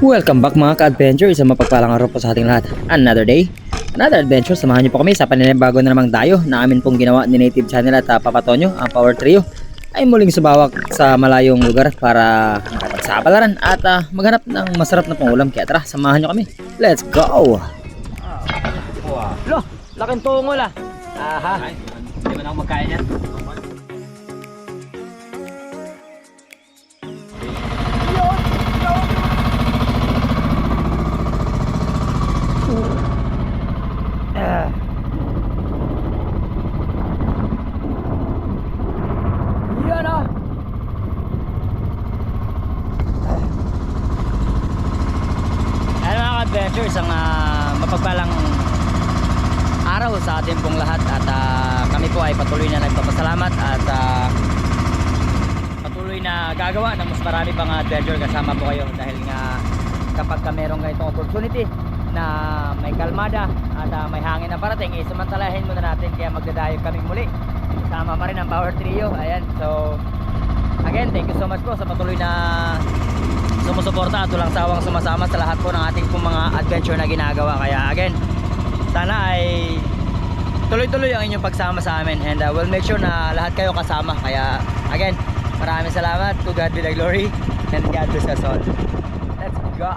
Welcome back mga ka-adventure, isang mapagpalang araw po sa ating lahat. Another day, another adventure. Samahan niyo po kami sa paninibago na namang dayo na amin pong ginawa ni Native Channel at Papa Tonyo, ang Power Trio ay muling subawak sa malayong lugar para makapagsapalaran at maghanap ng masarap na pangulam. Kaya tara, samahan niyo kami. Let's go! Lo, laking tungol ah. Aha. Hindi mo na ako magkain yan. Yan ah. Ano mga ka-adventure, isang mapagpalang araw sa ating pong lahat at kami po ay patuloy na nagpapasalamat at patuloy na gagawa ng mas marami pang adventure kasama po kayo dahil nga kapag ka meron ganitong opportunity na may kalmada at may hangin na parating, samantalahin muna natin kaya magdadayo kami muli kasama pa rin ang Power Trio. Ayan, so again, thank you so much po sa patuloy na sumusuporta at walang sawang sumasama sa lahat po ng ating pong mga adventure na ginagawa. Kaya again, sana ay tuloy-tuloy ang inyong pagsama sa amin and we'll make sure na lahat kayo kasama. Kaya again, maraming salamat. To God be the glory and God bless us all. Let's go!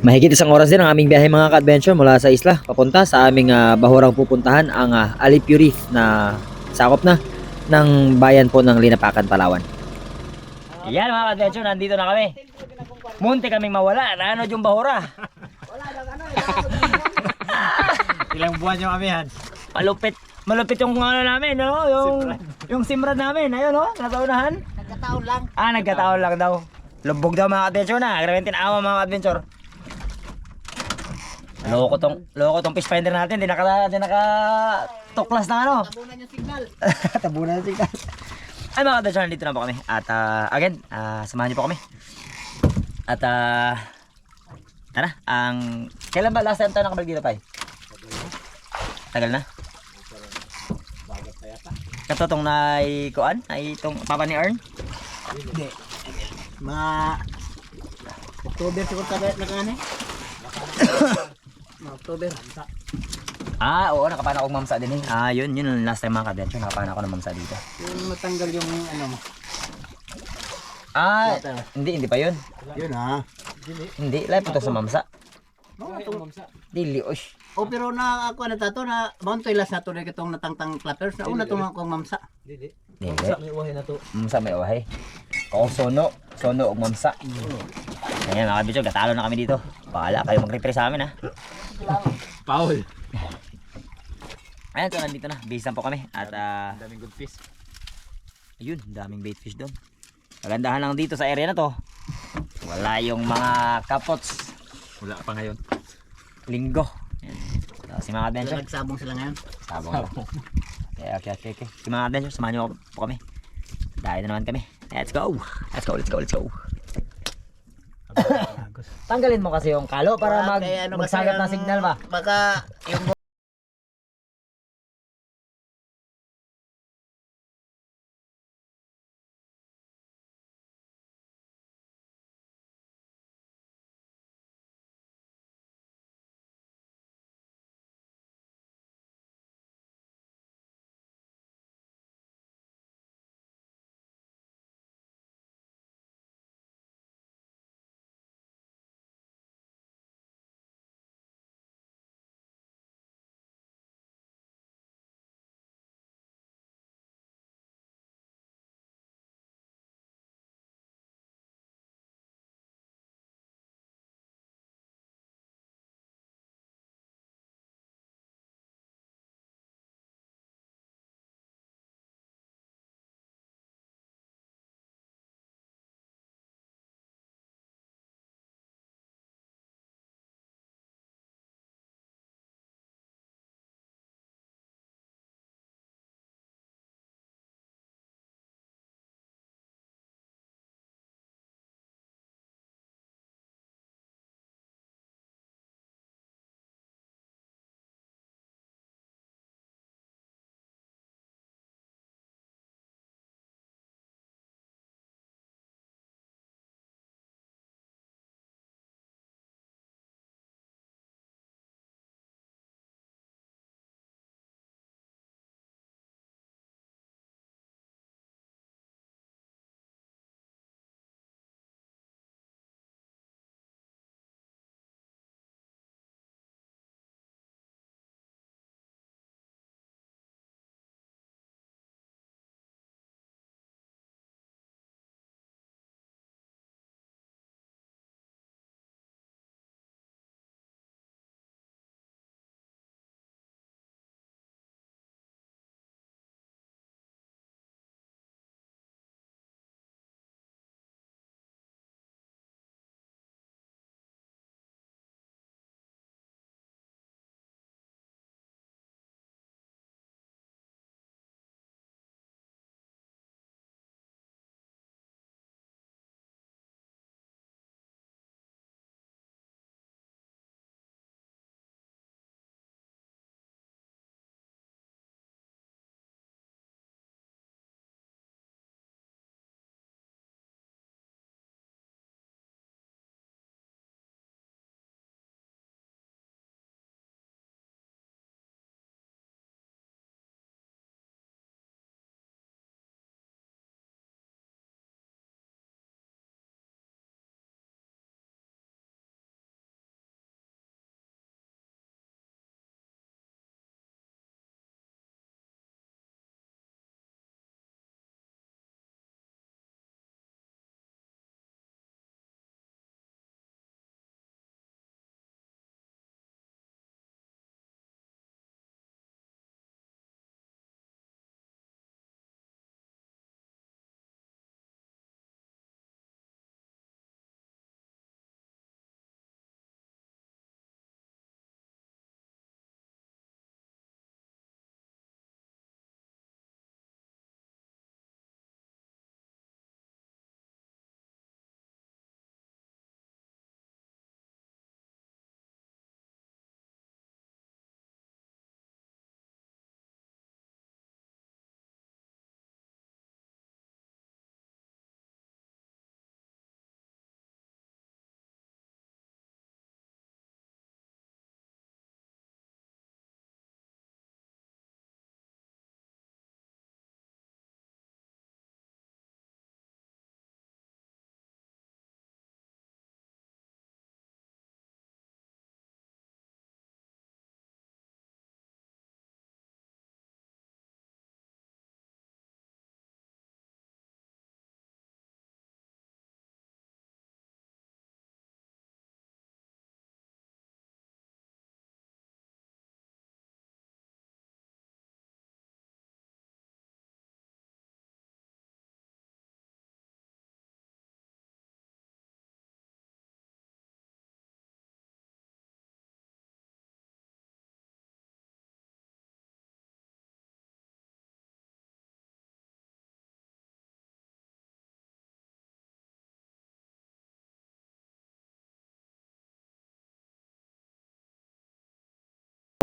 Mahigit isang oras din ang aming biyahe mga ka-adventure mula sa isla papunta sa aming bahurang pupuntahan, ang Alipio Reef na sakop na ng bayan po ng Linapakan, Palawan. Yan mga ka-adventure, nandito na kami. Munti kaming mawala. Naano yung bahura? Ilang buwan yung amihan? Malupit. Malupit yung ano namin, no? Yung simrad namin, ayun, no? Nataunahan. Nagkataon lang. Nagkataon lang daw. Lubog daw mga adventure na. Grabe tinawa mga adventure. Loko tong fish finder natin. Di naka tuklas na ano. Tabunan yung signal. Tabunan yung signal. Ay mga adventure, nandito na po kami. At again, samahan niyo po kami. At tara, kailan ba last time tayo nakabalik dito, Pai? Tagal na? Katotong na ikuan? Ay itong papa ni Ern? Hindi. Mga October siguro tayo nagkano eh. October. Oo, nakapana akong mamsa din eh. Yun yung last time mga ka-adventure, nakapana ako ng mamsa dito. Yung matanggal yung ano mo. Hindi pa yun. Yun Hindi, live ito sa mamsa. Dili, osh. Pero na ako na tato na mount toilas na to na itong natangtang clappers na una itong akong mamsa. Dili. Mamsa may uwahay. Kung sono og mamsa. Ayan mga ka-adventure, gatalo na kami dito. Bahala kayo mag-repair sa amin ha. Paul. Ayan, so nandito na. Base na po kami. At Daming good fish. ayun, daming bait fish doon. Kagandahan lang dito sa area na to, wala yung mga kapots. Wala pa ngayon. Linggo. Ayan. So, si mga adventure, Nagsabong sila ngayon. sabong lang. Okay. Si mga adventure, samahan nyo po kami. Dahil na naman kami. Let's go. Tanggalin mo kasi yung kalo para magsagat ng signal ba? Baka yung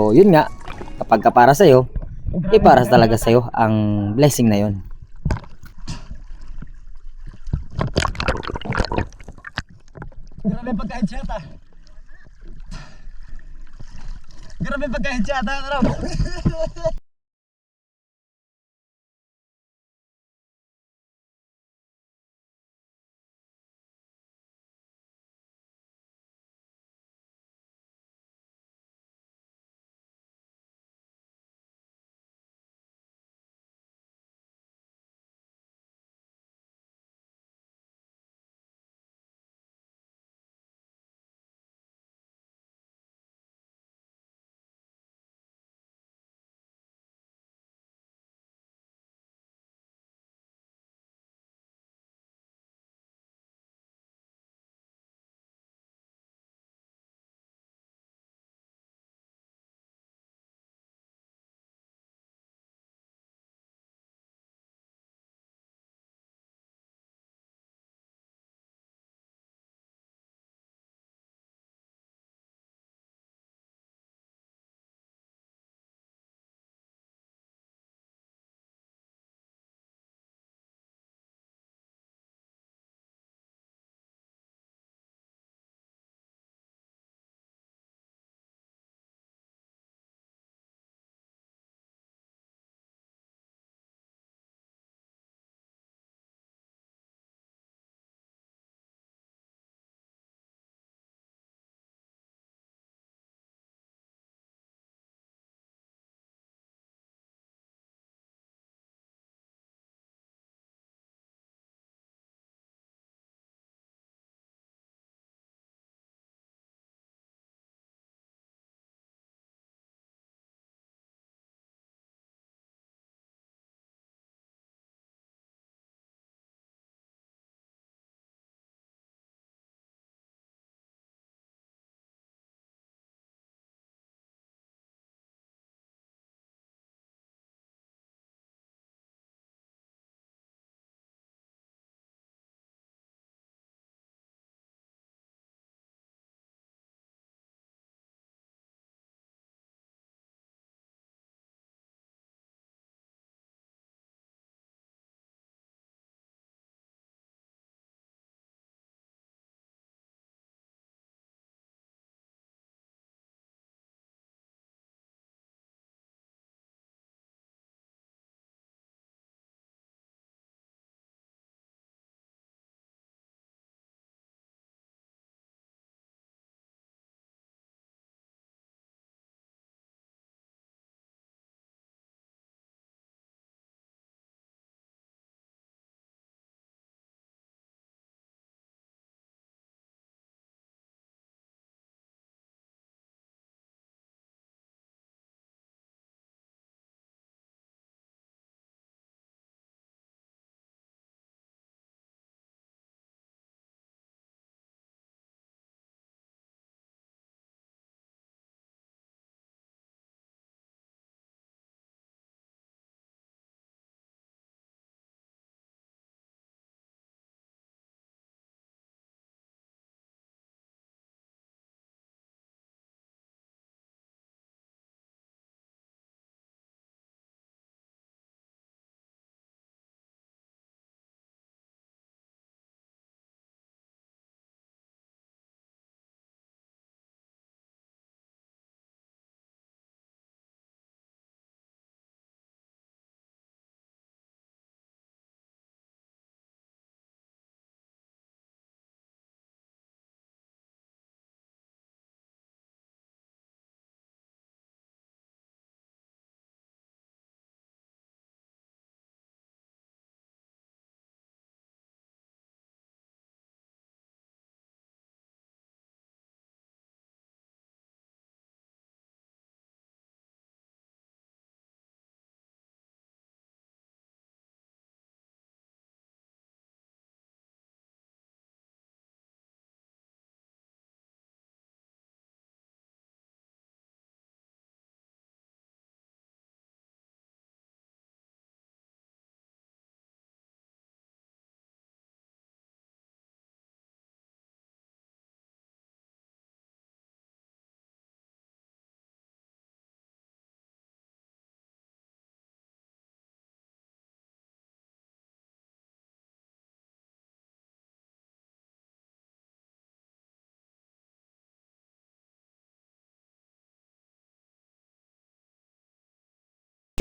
So yun nga, kapag ka para sa'yo, para talaga sa'yo ang blessing na yun. Grabe pagka-headshot ah. Grabe pagka-headshot ah.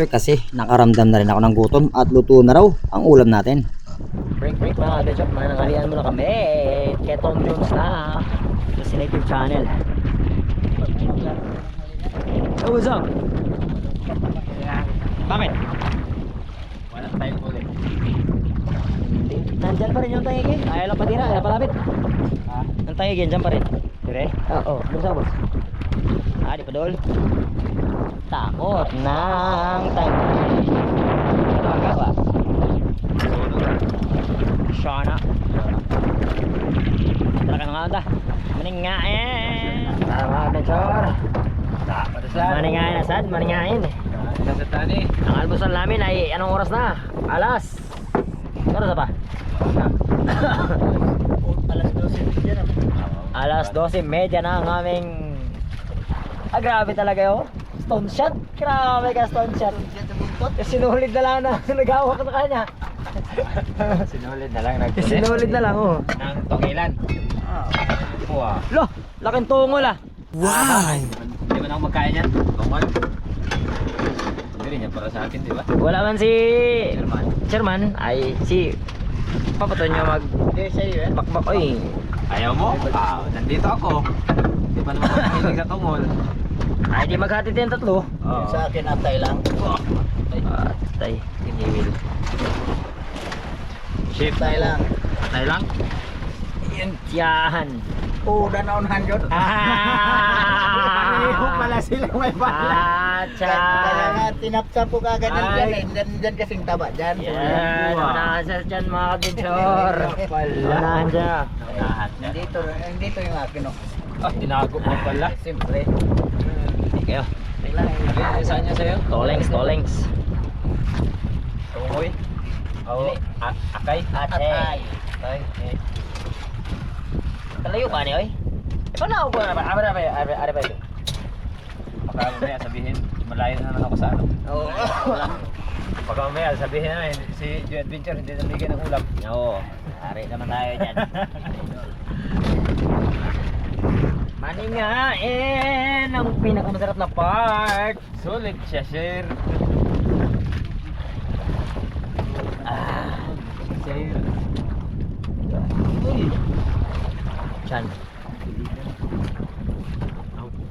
Kasi nakaramdam na rin ako ng gutom at luto na raw ang ulam natin. Break mga adventure, manangalian muna kami. Ketong Jones na sa Sinative Channel. Oh, what's up? Bakit? Wala tayong ulit. Nandyan pa rin yung tangigin. Ayaw lang patira, ayaw palapit. Ang tangigin, dyan pa rin. Dire? Oo, doon sa boss. Di pa dol. Takot ng tangigin. Ito ang gawa. Shana. Tara ka nga anda. Maningain. Tara mga adventure. Maningain asad, maningain. Nasa tani. Ang almusal namin ay anong oras na? Alas. Oras na pa? Alas 12 dyan. Alas 12:30 na ang aming... grabe talaga yun. Stone shot. Grabe ka stone shot. Sinulid na lang na nag-awak na kanya. Sinulid na lang. Sinulid na lang, oh. Ng tongilan. Wow. Lo, laking tungol ah. Wow! Hindi man ako magkain yan. Tungkol. Hindi rin yan para sa akin, di ba? Wala man si... Sherman. Sherman ay si... Papaton nyo mag... Hindi sa'yo eh. Bakbak, oy. Ayaw mo? Nandito ako. Di ba naman makinig sa tungol? Ay, di maghatid yung tatlo. Oo. Sa akin atay lang. Tay, kiniwil. Shift. Atay lang. Atay lang? Yan, tiyahan. Danaunhan yun. Pareho pala sila may bala. Kaya nga tinapsa po kagad Ay. dyan eh. Dyan kasing taba dyan. Yan, unahan siya dyan mga kadensyor. Unahan siya. Naunahan niya. Nandito yung akin oh. Tinago mo pala. Siyempre. Hindi kayo. Saan niya sa'yo? Tolengs. Tungoy. Oo. Akay. Atay. Atay. Kalayo ka niya, oy. Paano ako ba? Ara ba ito? Baka mamaya sabihin, malayo na naman ako sa ano. Oo. Baka mamaya sabihin namin, si Joe Adventure hindi nabigyan ng ulam. Oo. Ari naman tayo dyan. Maningain ang pinakamasarap na part. Sulit siya, sir. Sir. Uy. Chan.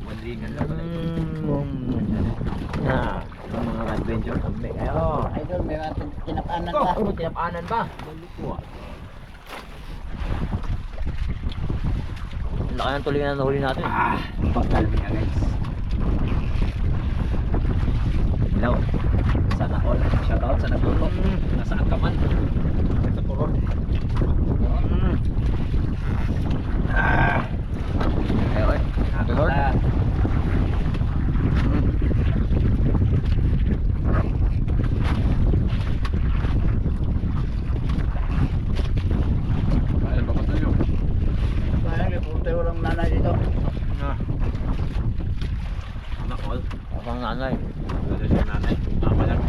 Walingan na pala. Na. Ang mga adventure kami. Ayo. Idol, may mga tinapanan pa. Tinapanan ba? Laki ng tulingan na nahuli natin. Pagkalmi nga guys. Hello. Sana all. Shoutout sa nagluto. Nasaan ka man? Sa Puron. Ayo eh. Happy Lord. Parang may punta walang nanay dito. Anak all. Ang nanay. Wala siya nanay. Mama lang.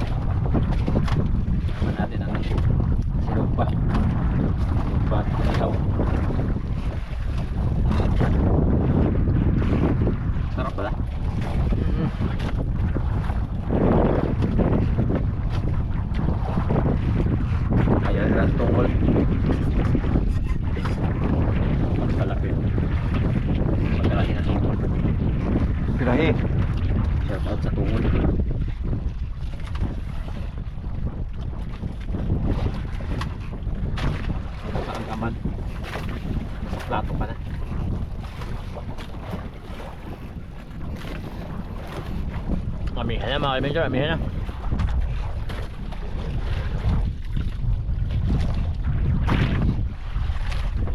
Mama natin ang silugpa. Silugpa. Ikaw. Sarap pala. Ayan lang tungkol. Pagkalaki. Pagkalaki na tungkol. Pirahe. Shout out sa tungkol. Saan ka man? Plato ka na. Amihan na mga adventure, amihan na.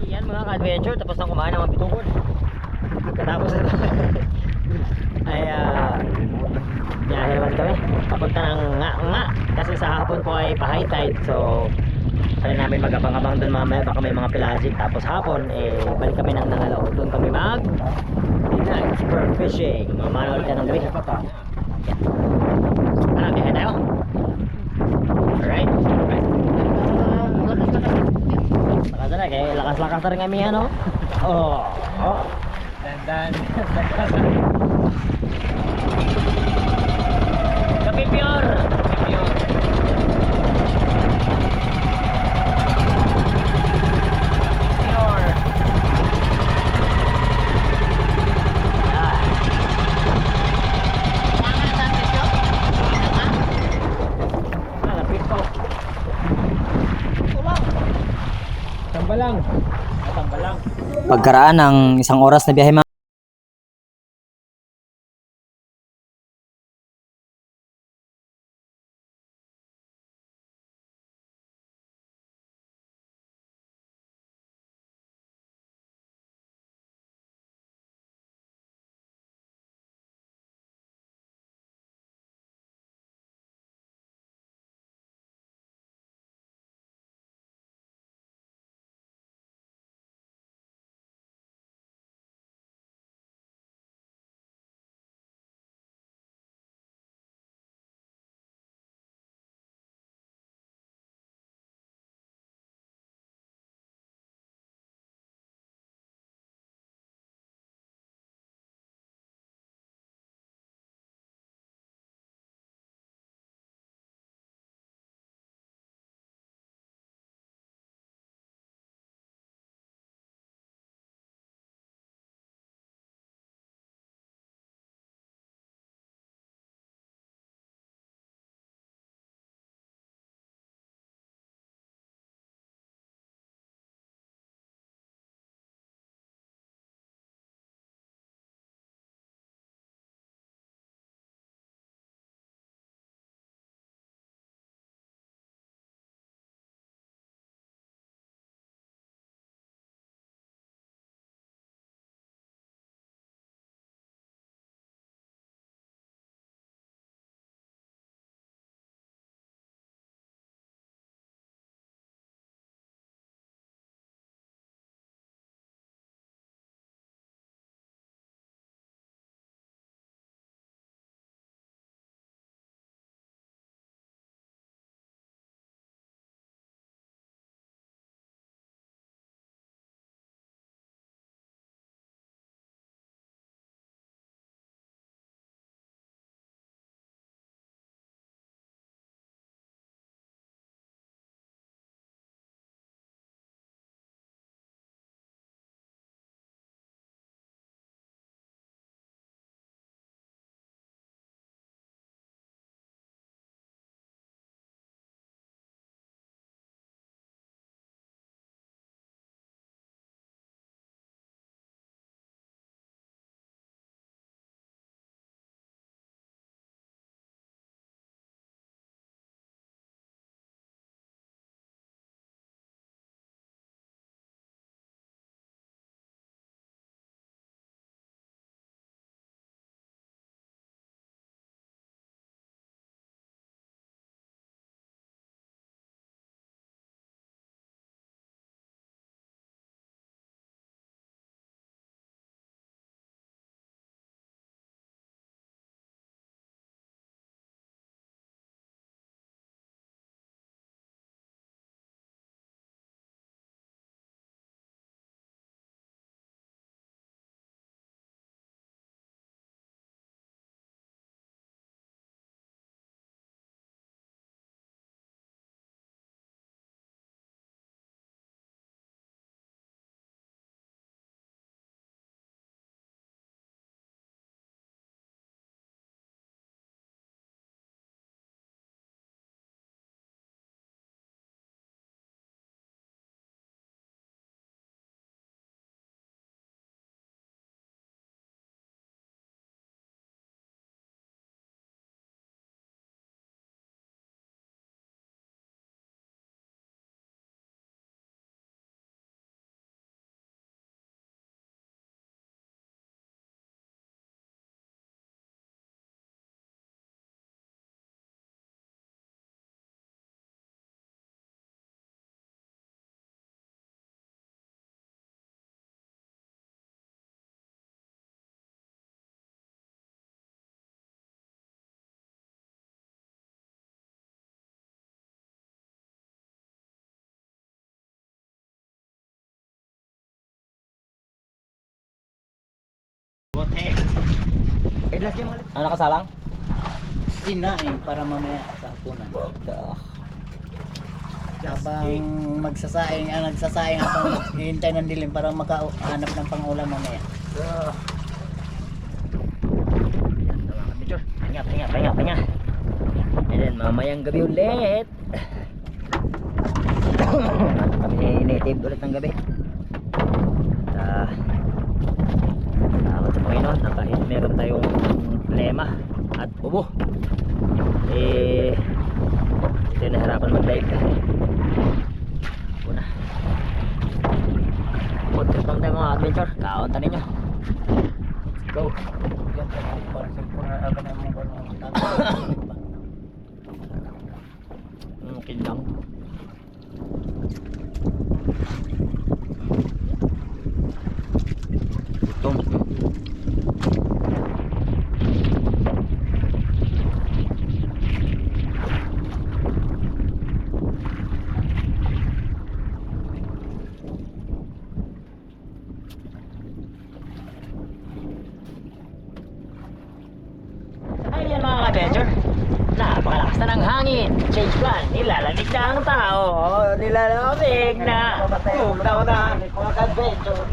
Yan mga ka-adventure, tapos nang kumain ng mga bitungkol. Katapos na ay biyahe naman kami. Papunta ng nga. Kasi sa hapon po ay pa-high tide. So, kaya namin mag-abang-abang doon mamaya. Baka may mga pelagic. Tapos hapon, balik kami ng Nangalaw. Doon kami expert fishing. Mamanood ka ng gabi. Ano, biyahe tayo? Alright. Lakas na, kaya lakas-lakas na rin kami ano. Oh. Dandan. Pipior. Pipior. Lapit po. Tambalang. Tambalang. Pagkaraan ng isang oras na biyahe mga Bote. Ano nakasalang? Ina eh, para mamaya sa hapunan. Habang magsasaing, nagsasaing habang hihintay ng dilim para makahanap ng pangulam mamaya. Pahinga. And then mamayang gabi ulit. Kami native ulit ng gabi. Salamat sa Panginoon na kahit meron tayong problema at ubo, ito yung nahirapan mag-dive. Una food trip lang tayo mga adventure. Kaunta ninyo. Let's go. Yan, para sa pura aga na mga Okay lang. Gutom. Ayan mga ka-adventure, napakalakas na ng hangin. Change plan, nilalamig na ang tao. Nilalamig na mga ka-adventure.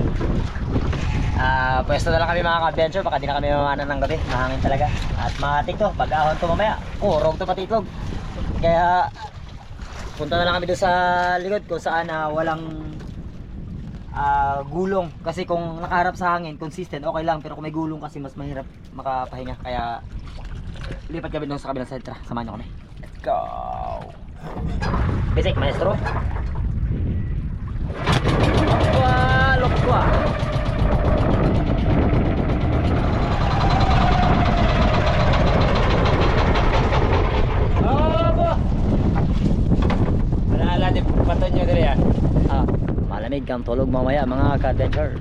Pwesto na lang kami mga ka-adventure. Baka di na kami mamanan ng gabi. Mahangin talaga. At matik to, pag ahon to mamaya, urog to pati itlog. Kaya punta na lang kami doon sa likod kung saan walang gulong. Kasi kung nakaharap sa hangin, consistent, okay lang. Pero kung may gulong kasi mas mahirap makapahinga. Kaya lipat kami doon sa kabilang side. Tara, samahan nyo kami. Let's go! Basic, maestro. Lokwa! Malala din paton nyo dito yan. Malamig kang tulog mamaya mga ka-adventure.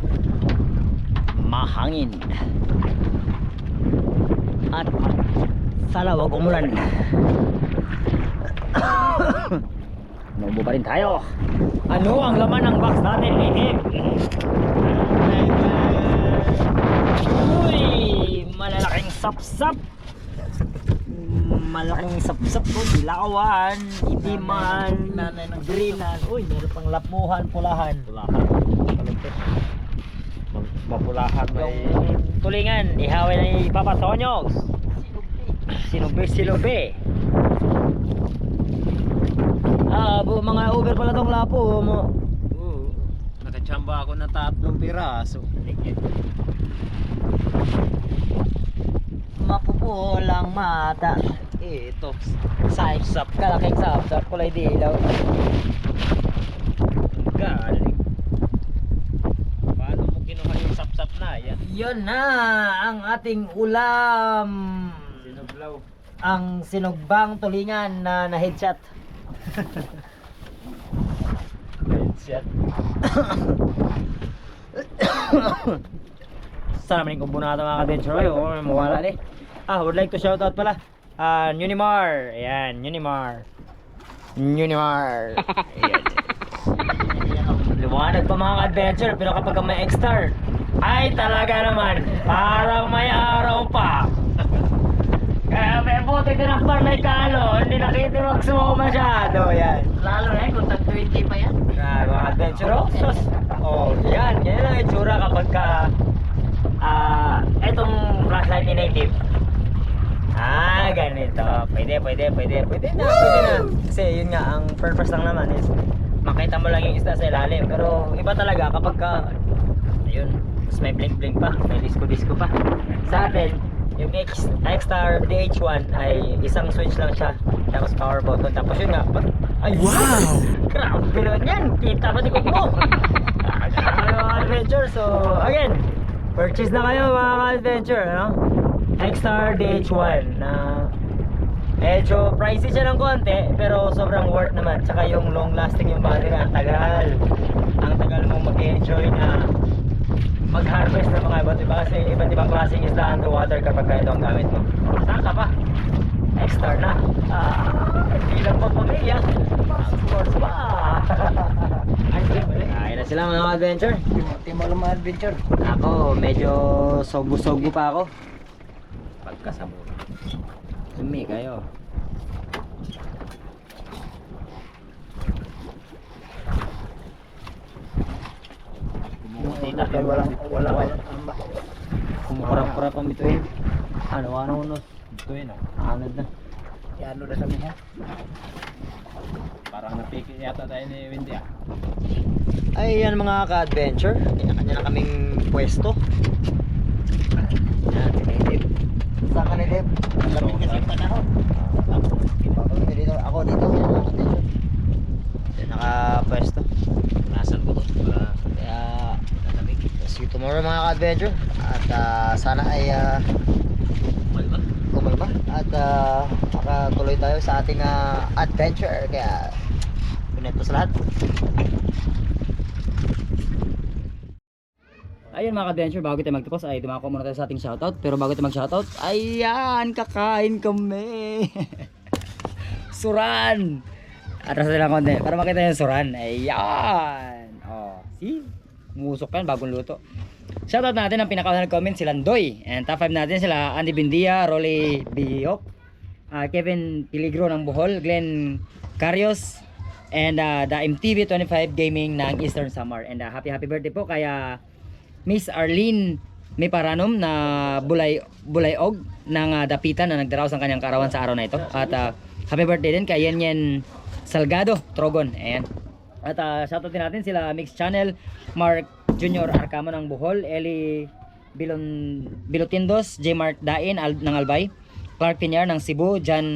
Mahangin. At sana wag umulan. Naubo pa rin tayo. Ano ang laman ng box natin, native? Uy, malalaking sapsap. Malaking sapsap po, dilawan, itiman, greenan. Uy, meron pang lapuhan, pulahan. Mapulahan may Tulingan, ihawin na ipapatonyos. Sinubi. Mga over pala tong lapo mo. nakachamba ako ng 3 piraso. Mapupulang mata. Ito. Sapsap, kalaking sapsap, kulay dilaw. Galing. Paano mo kinuha yung sapsap na yan? Yun na ang ating ulam. Sinuglaw. Ang sinugbang tulingan na headshot. Headshot. Sana maling kumbunata mga ka-adventure. Ay, mawala ni. Would like to shout out pala. Unimar. Ayan, Unimar. Ayan. Liwanag pa mga ka-adventure, pero kapag may X-Star, ay talaga naman, parang may araw pa. Kaya may buti din ang parlay kalo, hindi nakita magsumo masyado. Yan. Lalo na kung tag-20 pa yan. Mga adventure sus. Yan lang itsura kapag ka etong flashlight ni native. Ganito. Pwede na. Kasi yun nga, ang purpose lang naman is makita mo lang yung isda sa ilalim. Pero iba talaga kapag ka ayun, mas may blink pa, may disco pa. Sa atin, yung X-Star DH1 ay isang switch lang siya, tapos power button, tapos yun nga ay wow! Grabe naman yan! Kita pa tikot mo! Mga adventure, so again, purchase na kayo mga adventure, no? X-Star DH1 na medyo pricey siya ng konti, pero sobrang worth naman. Tsaka yung long lasting yung battery, ang tagal mo mag-enjoy na mag-harvest ng mga iba't ibang klaseng isda underwater kapag ito ang gamit mo. Saan ka pa? X-Star na. Hindi lang pang pamilya. Of course pa. Ayun na sila mga adventure. Timo lang mga adventure. Ako, medyo sogo pa ako. Pagkasamura. Tumi kayo. Kumuha dahil wala. Kumurap-kurap ang bituin. Ano unos. Ito yun ah. Anod na. Ano na kami ha? Parang napiki yata tayo ni Wendy ah. Ay, yan mga ka-adventure. Kanya-kanya na kaming pwesto. Yan, native. Saan ka na, Deb? Malamig kasi yung panahon. Ako dito, yan mga ka-adventure. Yan, naka-pwesto. Punasan ko to. Para Kaya, nalamig. see you tomorrow mga ka-adventure. At sana ay Malba. kumalma. At makatuloy tayo sa ating adventure. Kaya, pinat po sa lahat. Ayun mga ka-adventure, bago tayo magtapos ay dumako muna tayo sa ating shoutout. Pero bago tayo mag-shoutout, ayan, kakain kami. Suran! Atras na lang konti para makita yung suran. Ayan! Oh, see? Musok yan, bagong luto. Shoutout natin ang pinakauna nag-comment si Landoy. And top 5 natin sila Andy Bindia, Rolly Biok, Kevin Piligro ng Bohol, Glenn Carios, and the MTV 25 Gaming ng Eastern Samar. And happy birthday po kaya Miss Arlene Miparanom na bulayog ng Dapitan na nagdaraos ng kanyang karawan sa araw na ito. At happy birthday din kay Yenyen Salgado Trogon. Ayan. At shoutout din natin sila Mix Channel, Mark Junior Arcamo ng Bohol, Eli Bilotindos, J. Mark Dain ng Albay, Clark Piñar ng Cebu, Jan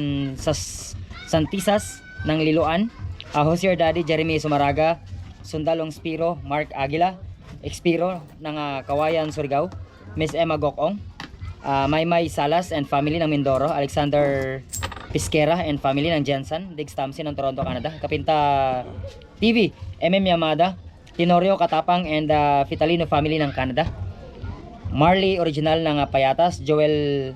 Santisas ng Liloan, Hosier Daddy, Jeremy Sumaraga, Sundalong Spiro, Mark Aguila, Expiro ng Kawayan, Surigao, Miss Emma Gokong, Maymay Salas and family ng Mindoro, Alexander Pisquera and family ng Jensen, Diggs Thompson ng Toronto, Canada, Kapinta TV, MM Yamada, Tenorio Katapang and Vitalino family ng Canada, Marley Original ng Payatas, Joel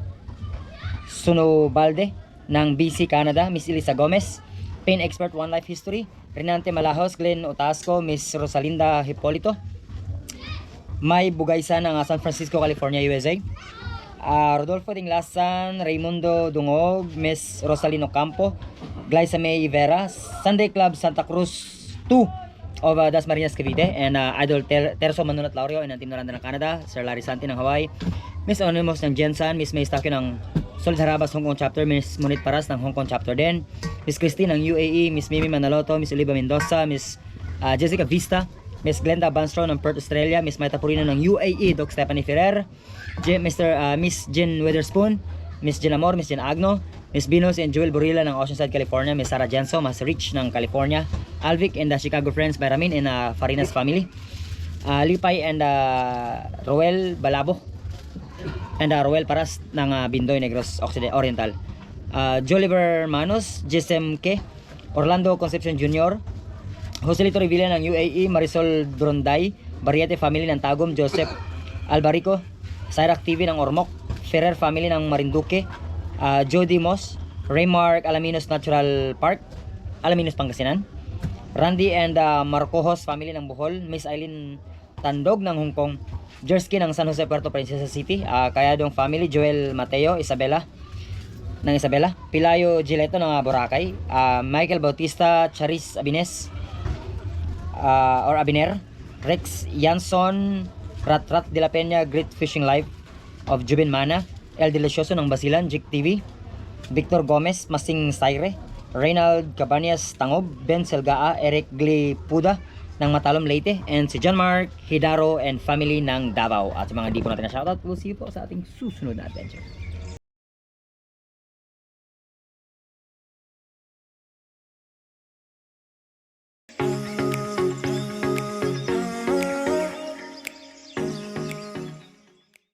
Sunobalde ng BC Canada, Miss Elisa Gomez, Pain Expert One Life History, Renante Malahos, Glenn Otasco, Miss Rosalinda Hipolito, May Bugaysa ng San Francisco, California, USA, Rodolfo Dinglasan, Raimundo Dungog, Miss Rosalino Campo, Glyza May Vera, Sunday Club Santa Cruz 2 of Dasmariñas, Cavite, and Idol Terso Manunat Laurio and ang Team Naranda ng Canada, Sir Larry Santi ng Hawaii, Miss Anonymous ng Jensen, Miss May Stakyo ng Solid Harabas Hong Kong Chapter, Miss Monit Paras ng Hong Kong Chapter din, Miss Christine ng UAE, Miss Mimi Manaloto, Miss Oliva Mendoza, Miss Jessica Vista, Miss Glenda Banstro ng Perth, Australia, Miss Maita Purino ng UAE, Doc Stephanie Ferrer, Miss Jen Witherspoon, Miss Jen Amor, Miss Jen Agno, Miss Binos and Joel Burilla ng Oceanside, California, Miss Sarah Jenso, Mas Rich ng California, Alvic and the Chicago Friends by Ramin and Farinas family, Lipay and Roel Balabo, and Roel Paras ng Bindoy Negros Oriental, Joliver Manos, Jesem Ke, Orlando Concepcion Jr., Joselito Revilla ng UAE, Marisol Bronday, Barriete family ng Tagum, Joseph Albarico, Cyrac TV ng Ormoc, Ferrer family ng Marinduque, Jody Moss, Raymark Alaminos Natural Park, Alaminos Pangasinan, Randy and Marcojos family ng Bohol, Miss Eileen Tandog ng Hong Kong, Jersky ng San Jose Puerto Princesa City, Kayadong family, Joel Mateo Isabela, Pilayo Gileto ng Boracay, Michael Bautista, Charis Abines, Abiner, Rex Yanson, Rat de la Peña, Great Fishing Life of Jubin Mana, El Delicioso ng Basilan, Jig TV, Victor Gomez, Masing Saire, Reynald Cabañas Tangob, Ben Selgaa, Eric Glipuda ng Matalom Leyte, and si John Mark Hidaro and family ng Davao. At sa mga di po natin na shoutout, we'll see you po sa ating susunod na adventure.